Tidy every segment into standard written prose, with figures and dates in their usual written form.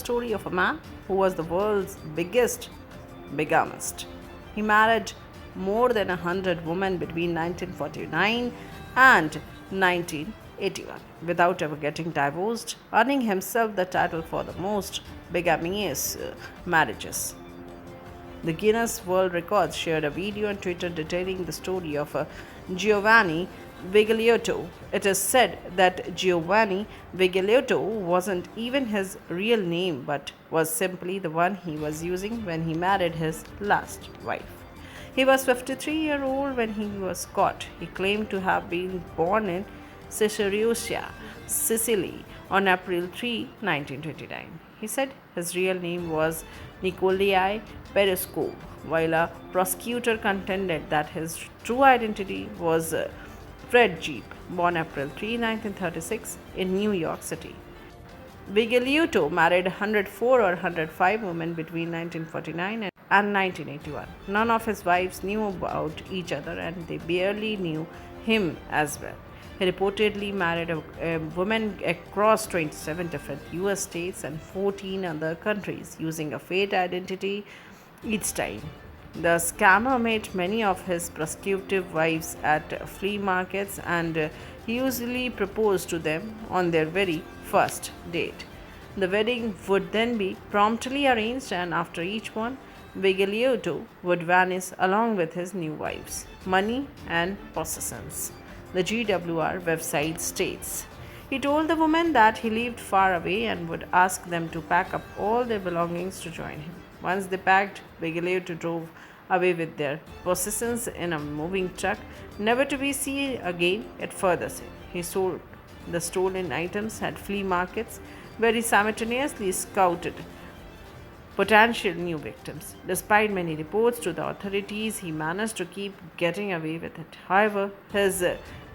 story of a man who was the world's biggest bigamist. He married more than 100 women between 1949 and 1981 without ever getting divorced, earning himself the title for the most bigamous marriages. The Guinness World Records shared a video on Twitter detailing the story of Giovanni Vigliotto. It is said that Giovanni Vigliotto wasn't even his real name but was simply the one he was using when he married his last wife. He was 53-year-old when he was caught. He claimed to have been born in Caesarea, Sicily on April 3, 1929. He said his real name was Nikolai Perescu, while a prosecutor contended that his true identity was Fred Jeep, born April 3, 1936, in New York City. Vigliotto married 104 or 105 women between 1949 and 1981. None of his wives knew about each other and they barely knew him as well. He reportedly married a woman across 27 different US states and 14 other countries using a fake identity each time. The scammer met many of his prospective wives at flea markets and he usually proposed to them on their very first date. The wedding would then be promptly arranged, and after each one, Vigliotto would vanish along with his new wives, money, and possessions. The GWR website states. He told the women that he lived far away and would ask them to pack up all their belongings to join him. Once they packed, Vigliotto drove away with their possessions in a moving truck, never to be seen again, it further said. He sold the stolen items at flea markets where he simultaneously scouted potential new victims. Despite many reports to the authorities, he managed to keep getting away with it. However, his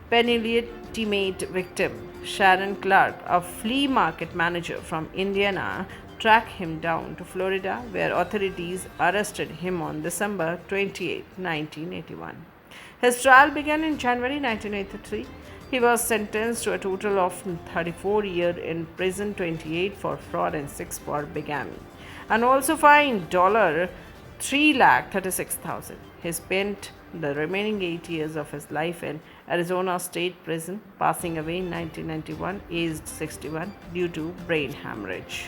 penultimate victim, Sharon Clark, a flea market manager from Indiana, tracked him down to Florida, where authorities arrested him on December 28, 1981. His trial began in January 1983. He was sentenced to a total of 34 years in prison, 28 for fraud and 6 for bigamy, and also fined $336,000. He spent the remaining 8 years of his life in Arizona State Prison, passing away in 1991, aged 61, due to brain hemorrhage.